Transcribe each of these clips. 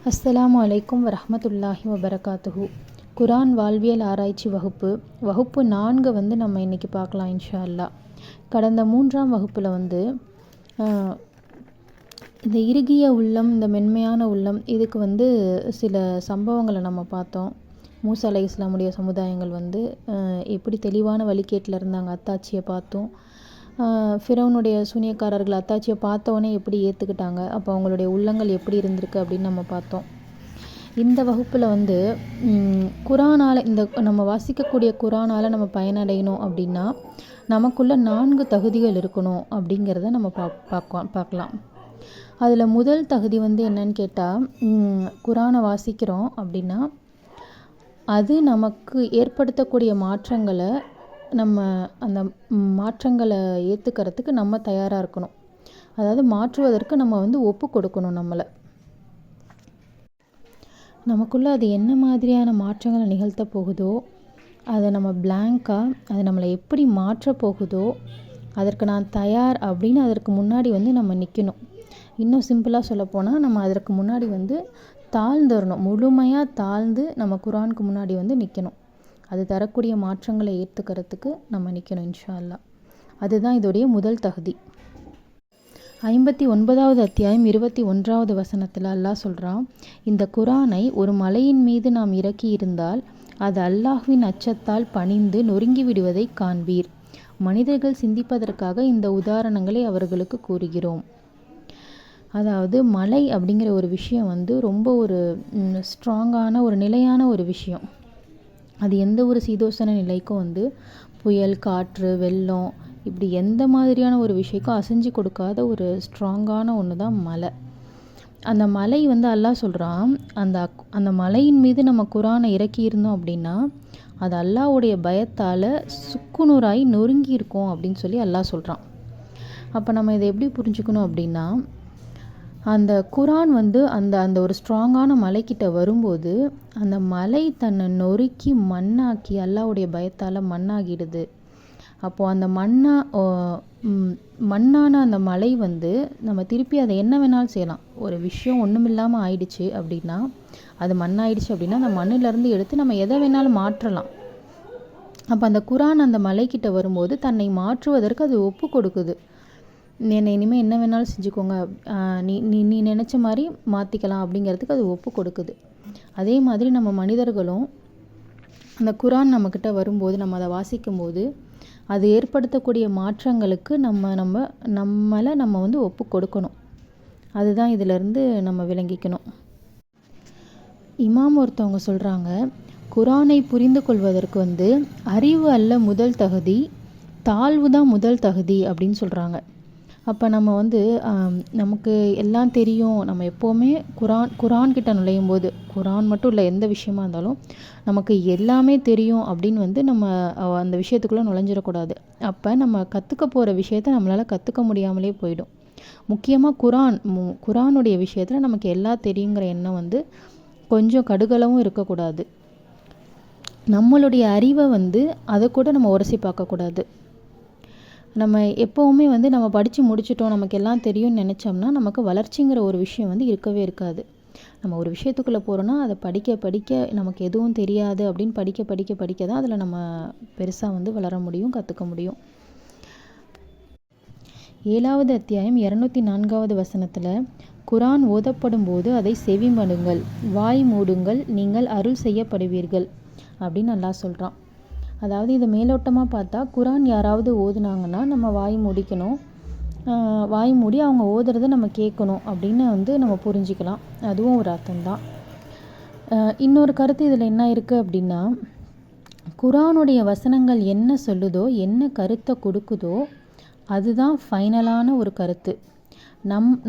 அஸ்ஸலாமு அலைக்கும் வரஹ்மத்துல்லாஹி வபரகாத்துஹு. குரான் வாழ்வியல் ஆராய்ச்சி வகுப்பு 4 நம்ம இன்றைக்கி பார்க்கலாம் இன்ஷா அல்லாஹ். கடந்த 3ஆம் வகுப்பில் இந்த இறுகிய உள்ளம், இந்த மென்மையான உள்ளம், இதுக்கு சில சம்பவங்களை நம்ம பார்த்தோம். மூசா அலைஹிஸ்ஸலாமுடைய சமுதாயங்கள் எப்படி தெளிவான வழிகேட்டில் இருந்தாங்க, அத்தாட்சியை பார்த்தோம். ஃபிரௌனுடைய சூனியக்காரர்கள் அத்தாட்சியை பார்த்தோன்னே எப்படி ஏற்றுக்கிட்டாங்க, அப்போ அவங்களுடைய உள்ளங்கள் எப்படி இருந்திருக்கு அப்படின்னு நம்ம பார்த்தோம். இந்த வகுப்பில் குரானால், இந்த நம்ம வாசிக்கக்கூடிய குரானால் நம்ம பயனடையணும் அப்படின்னா நமக்குள்ள 4 தகுதிகள் இருக்கணும் அப்படிங்கிறத நம்ம பார்க்கலாம். அதில் முதல் தகுதி என்னன்னு கேட்டால், குரானை வாசிக்கிறோம் அப்படின்னா அது நமக்கு ஏற்படுத்தக்கூடிய மாற்றங்களை, நம்ம அந்த மாற்றங்களை ஏற்றுக்கிறதுக்கு நம்ம தயாராக இருக்கணும். அதாவது மாற்றுவதற்கு நம்ம ஒப்பு கொடுக்கணும். நமக்குள்ளே அது என்ன மாதிரியான மாற்றங்களை நிகழ்த்த போகுதோ, அதை நம்ம பிளாங்காக, அது நம்மளை எப்படி மாற்ற போகுதோ அதற்கு நான் தயார் அப்படின்னு அதற்கு முன்னாடி நம்ம நிற்கணும். இன்னும் சிம்பிளாக சொல்லப்போனால், நம்ம அதற்கு முன்னாடி தாழ்ந்துடணும். முழுமையாக தாழ்ந்து நம்ம குரானுக்கு முன்னாடி நிற்கணும். அது தரக்கூடிய மாற்றங்களை ஏற்றுக்கிறதுக்கு நம்ம நிற்கணும் இன்ஷா அல்லாஹ். அதுதான் இதோடைய முதல் தகுதி. 59வது அத்தியாயம் 21வது வசனத்தில் அல்லாஹ் சொல்கிறான், இந்த குரானை ஒரு மலையின் மீது நாம் இறக்கி இருந்தால் அது அல்லாஹ்வின் அச்சத்தால் பணிந்து நொறுங்கி விடுவதை காண்பீர். மனிதர்கள் சிந்திப்பதற்காக இந்த உதாரணங்களை அவர்களுக்கு கூறுகிறோம். அதாவது மலை அப்படிங்கிற ஒரு விஷயம் ரொம்ப ஒரு ஸ்ட்ராங்கான, ஒரு நிலையான ஒரு விஷயம். அது எந்த ஒரு சீதோஷண நிலைக்கும் புயல், காற்று, வெள்ளம், இப்படி எந்த மாதிரியான ஒரு விஷயக்கும் அசைஞ்சு கொடுக்காத ஒரு ஸ்ட்ராங்கான ஒன்று தான் மலை. அந்த மலை அல்லாஹ் சொல்கிறான், அந்த மலையின் மீது நம்ம குரானை இறக்கி இருந்தோம் அப்படின்னா அது அல்லாஹ்வுடைய பயத்தால் சுக்குநூறாகி நொறுங்கி இருக்கும் அப்படின்னு சொல்லி அல்லாஹ் சொல்கிறான். அப்போ நம்ம இதை எப்படி புரிஞ்சுக்கணும் அப்படின்னா, அந்த குரான் அந்த ஒரு ஸ்ட்ராங்கான மலைக்கிட்ட வரும்போது அந்த மலை தன்னை நொறுக்கி மண்ணாக்கி அல்லாஹ்வுடைய பயத்தால் மண்ணாகிடுது. அப்போது அந்த மண்ணான அந்த மலை நம்ம திருப்பி அதை என்ன வேணாலும் செய்யலாம். ஒரு விஷயம் ஒன்றுமில்லாமல் ஆயிடுச்சு அப்படின்னா, அது மண்ணாயிடுச்சு அப்படின்னா அந்த மண்ணிலேருந்து எடுத்து நம்ம எதை வேணாலும் மாற்றலாம். அப்போ அந்த குரான் அந்த மலைக்கிட்ட வரும்போது தன்னை மாற்றுவதற்கு அது ஒப்பு கொடுக்குது. என்னை இனிமேல் என்ன வேணாலும் செஞ்சுக்கோங்க, நீ நினச்ச மாதிரி மாற்றிக்கலாம் அப்படிங்கிறதுக்கு அது ஒப்பு கொடுக்குது. அதே மாதிரி நம்ம மனிதர்களும் அந்த குரான் நம்மக்கிட்ட வரும்போது, நம்ம அதை வாசிக்கும்போது அது ஏற்படுத்தக்கூடிய மாற்றங்களுக்கு நம்மளை நம்ம ஒப்பு கொடுக்கணும். அதுதான் இதிலேருந்து நம்ம விளங்கிக்கணும். இமாம் ஒருத்தவங்க சொல்கிறாங்க, குரானை புரிந்து கொள்வதற்கு அறிவு அல்ல முதல் தகுதி, தாழ்வு தான் முதல் தகுதி அப்படின்னு சொல்கிறாங்க. அப்போ நம்ம நமக்கு எல்லாம் தெரியும், நம்ம எப்போவுமே குரான் கிட்ட நுழையும் போது, குரான் மட்டும் இல்லை எந்த விஷயமா இருந்தாலும் நமக்கு எல்லாமே தெரியும் அப்படின்னு நம்ம அந்த விஷயத்துக்குள்ளே நுழைஞ்சிடக்கூடாது. அப்போ நம்ம கற்றுக்க போகிற விஷயத்த நம்மளால் கற்றுக்க முடியாமலே போயிடும். முக்கியமாக குரானுடைய விஷயத்தில் நமக்கு எல்லாம் தெரியுங்கிற எண்ணம் கொஞ்சம் கடுகளவும் இருக்கக்கூடாது. நம்மளுடைய அறிவை அதை கூட நம்ம உரசி பார்க்கக்கூடாது. நம்ம எப்போவுமே நம்ம படித்து முடிச்சிட்டோம், நமக்கு எல்லாம் தெரியும்னு நினச்சோம்னா நமக்கு வளர்ச்சிங்கிற ஒரு விஷயம் இருக்கவே இருக்காது. நம்ம ஒரு விஷயத்துக்குள்ளே போகிறோன்னா அதை படிக்க நமக்கு எதுவும் தெரியாது அப்படின்னு படிக்க தான் அதில் நம்ம பெருசாக வளர முடியும், கற்றுக்க முடியும். 7வது அத்தியாயம் 204வது வசனத்தில், குரான் ஓதப்படும் போது அதை செவிமடுங்கள், வாய் மூடுங்கள், நீங்கள் அருள் செய்யப்படுவீர்கள் அப்படின்னு அல்லாஹ் சொல்கிறான். அதாவது இதை மேலோட்டமாக பார்த்தா, குரான் யாராவது ஓதுனாங்கன்னா நம்ம வாய் மூடிக்கணும், வாய் மூடி அவங்க ஓதுறதை நம்ம கேட்கணும் அப்படின்னு நம்ம புரிஞ்சிக்கலாம். அதுவும் ஒரு அர்த்தம்தான். இன்னொரு கருத்து இதில் என்ன இருக்குது அப்படின்னா, குரானுடைய வசனங்கள் என்ன சொல்லுதோ, என்ன கருத்தை கொடுக்குதோ அதுதான் ஃபைனலான ஒரு கருத்து.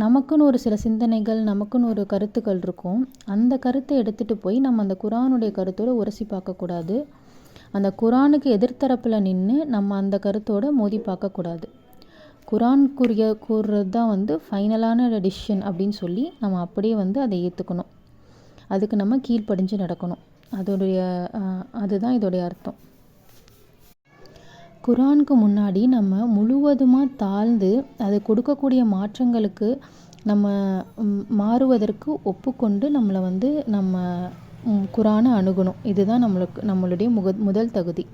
நமக்குன்னு ஒரு சில சிந்தனைகள், நமக்குன்னு ஒரு கருத்துக்கள் இருக்கும். அந்த கருத்தை எடுத்துகிட்டு போய் நம்ம அந்த குரானுடைய கருத்தோடு உரசி பார்க்கக்கூடாது. அந்த குரானுக்கு எதிர்த்தரப்பில் நின்று நம்ம அந்த கருத்தோடு மோதி பார்க்கக்கூடாது. குரான் கூறுறது தான் ஃபைனலான டிசிஷன் அப்படின்னு சொல்லி நம்ம அப்படியே அதை ஏற்றுக்கணும். அதுக்கு நம்ம கீழ்ப்படிஞ்சு நடக்கணும். அதுதான் இதோடைய அர்த்தம். குரானுக்கு முன்னாடி நம்ம முழுவதுமாக தாழ்ந்து அது கொடுக்கக்கூடிய மாற்றங்களுக்கு நம்ம மாறுவதற்கு ஒப்புக்கொண்டு நம்மளை வந்து நம்ம குரானை அணுகணும். இதுதான் நம்மளுடைய முதல் தகுதி.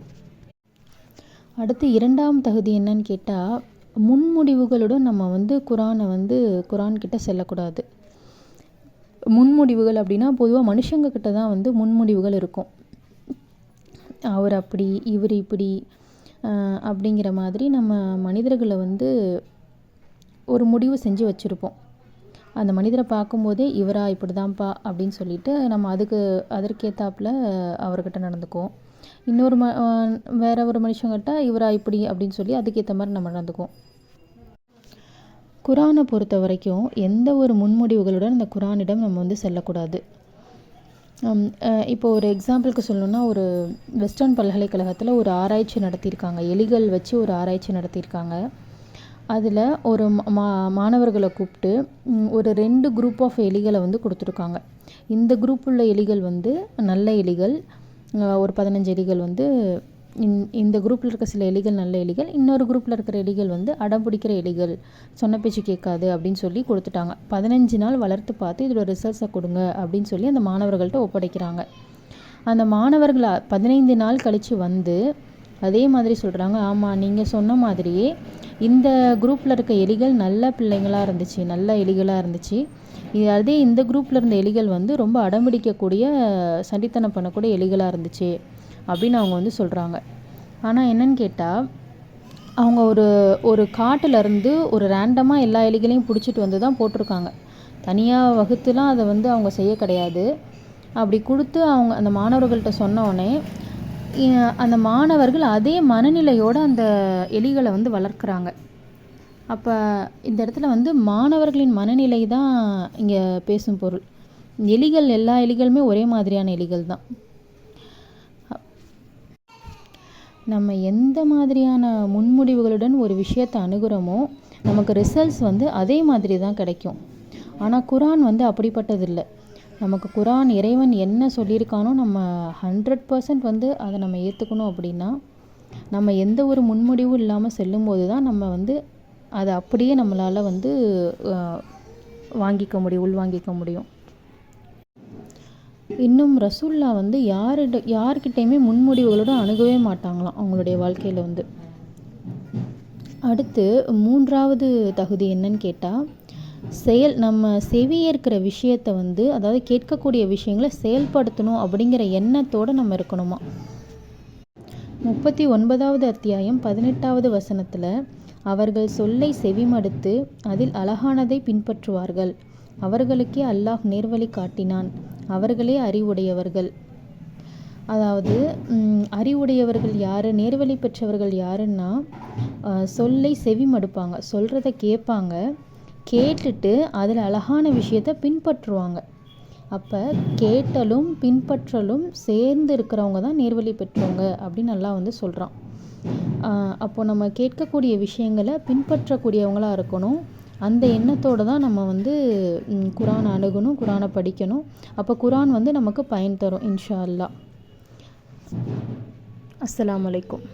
அடுத்து 2ஆம் தகுதி என்னன்னு கேட்டால், முன்முடிவுகளுடன் நம்ம வந்து குரான் கிட்ட செல்லக்கூடாது. முன்முடிவுகள் அப்படின்னா பொதுவாக மனுஷங்க கிட்ட தான் வந்து முன்முடிவுகள் இருக்கும். அவர் அப்படி, இவர் இப்படி அப்படிங்கிற மாதிரி நம்ம மனிதர்களை வந்து ஒரு முடிவு செஞ்சு வச்சுருப்போம். அந்த மனிதரை பார்க்கும்போதே இவரா இப்படி தான்ப்பா அப்படின்னு சொல்லிட்டு நம்ம அதற்கேற்றாப்புல அவர்கிட்ட நடந்துக்குவோம். இன்னொரு வேற ஒரு மனுஷங்கிட்ட இவரா இப்படி அப்படின்னு சொல்லி அதுக்கேற்ற மாதிரி நம்ம நடந்துக்குவோம். குரானை பொறுத்த வரைக்கும் எந்த ஒரு முன்முடிவுகளுடன் இந்த குரானிடம் நம்ம வந்து செல்லக்கூடாது. இப்போ ஒரு எக்ஸாம்பிளுக்கு சொல்லணுன்னா, ஒரு வெஸ்டர்ன் பல்கலைக்கழகத்தில் ஒரு ஆராய்ச்சி நடத்தியிருக்காங்க. எலிகள் வச்சு ஒரு ஆராய்ச்சி நடத்தியிருக்காங்க. அதில் ஒரு மாணவர்களை கூப்பிட்டு ஒரு 2 குரூப் ஆஃப் எலிகளை வந்து கொடுத்துருக்காங்க. இந்த குரூப் உள்ள எலிகள் வந்து நல்ல எலிகள், ஒரு 15 எலிகள் வந்து இந்த குரூப்பில் இருக்க சில எலிகள் நல்ல எலிகள், இன்னொரு குரூப்பில் இருக்கிற எலிகள் வந்து அடம் பிடிக்கிற எலிகள், சொன்ன பேச்சு கேட்காது அப்படின்னு சொல்லி கொடுத்துட்டாங்க. 15 நாள் வளர்த்து பார்த்து இதோட ரிசல்ட்ஸை கொடுங்க அப்படின்னு சொல்லி அந்த மாணவர்கள்ட்ட ஒப்படைக்கிறாங்க. அந்த மாணவர்கள் 15 நாள் கழித்து வந்து அதே மாதிரி சொல்கிறாங்க, ஆமாம் நீங்கள் சொன்ன மாதிரியே இந்த குரூப்பில் இருக்க எலிகள் நல்ல பிள்ளைங்களாக இருந்துச்சு, நல்ல எலிகளாக இருந்துச்சு. அதே இந்த குரூப்பில் இருந்த எலிகள் வந்து ரொம்ப அடம்பிடிக்கக்கூடிய, சண்டித்தனம் பண்ணக்கூடிய எலிகளாக இருந்துச்சு அப்படின்னு அவங்க வந்து சொல்கிறாங்க. ஆனால் என்னன்னு கேட்டால், அவங்க ஒரு காட்டிலேருந்து ஒரு ரேண்டமாக எல்லா எலிகளையும் பிடிச்சிட்டு வந்து தான் போட்டிருக்காங்க. தனியாக வகுத்துலாம் அதை வந்து அவங்க செய்ய கிடையாது. அப்படி கொடுத்து அவங்க அந்த மாணவர்கள்ட்ட சொன்னோடனே அந்த மாணவர்கள் அதே மனநிலையோடு அந்த எலிகளை வந்து வளர்க்குறாங்க. அப்போ இந்த இடத்துல வந்து மாணவர்களின் மனநிலை தான் இங்கே பேசும் பொருள். எல்லா எலிகளுமே ஒரே மாதிரியான எலிகள் தான். நம்ம எந்த மாதிரியான முன்முடிவுகளுடன் ஒரு விஷயத்தை அணுகிறோமோ நமக்கு ரிசல்ட்ஸ் வந்து அதே மாதிரி தான் கிடைக்கும். ஆனால் குரான் வந்து அப்படிப்பட்டதில்லை. நமக்கு குரான் இறைவன் என்ன சொல்லியிருக்கானோ நம்ம 100% வந்து அதை நம்ம ஏற்றுக்கணும். அப்படின்னா நம்ம எந்த ஒரு முன்முடிவும் இல்லாமல் செல்லும்போது தான் நம்ம வந்து அதை அப்படியே நம்மளால் வந்து உள்வாங்கிக்க முடியும். இன்னும் ரசூல்லா வந்து யார்கிட்டையுமே முன்முடிவுகளோடு அணுகவே மாட்டாங்களாம் அவங்களுடைய வாழ்க்கையில் வந்து. அடுத்து 3ஆவது தகுதி என்னன்னு கேட்டால், நம்ம செவியேற்கிற விஷயத்தை வந்து, அதாவது கேட்கக்கூடிய விஷயங்களை செயல்படுத்தணும் அப்படிங்கிற எண்ணத்தோடு நம்ம இருக்கணுமா. 39வது அத்தியாயம் 18வது வசனத்தில், அவர்கள் சொல்லை செவிமடுத்து அதில் அழகானதை பின்பற்றுவார்கள், அவர்களுக்கே அல்லாஹ் நேர்வழி காட்டினான், அவர்களே அறிவுடையவர்கள். அதாவது அறிவுடையவர்கள் யார், நேர்வழி பெற்றவர்கள் யாருன்னா, சொல்லை செவிமடுப்பாங்க, சொல்கிறத கேட்பாங்க, கேட்டுட்டு அதில் அழகான விஷயத்தை பின்பற்றுவாங்க. அப்போ கேட்டலும் பின்பற்றலும் சேர்ந்து இருக்கிறவங்க தான் நேர்வழி பெற்றவங்க அப்படின்னு நல்லா வந்து சொல்கிறான். அப்போது நம்ம கேட்கக்கூடிய விஷயங்களை பின்பற்றக்கூடியவங்களாக இருக்கணும். அந்த எண்ணத்தோடு தான் நம்ம வந்து குரான் அணுகணும், குரானை படிக்கணும். அப்போ குரான் வந்து நமக்கு பயன் தரும் இன்ஷா அல்லாஹ். அஸ்ஸலாமு அலைக்கும்.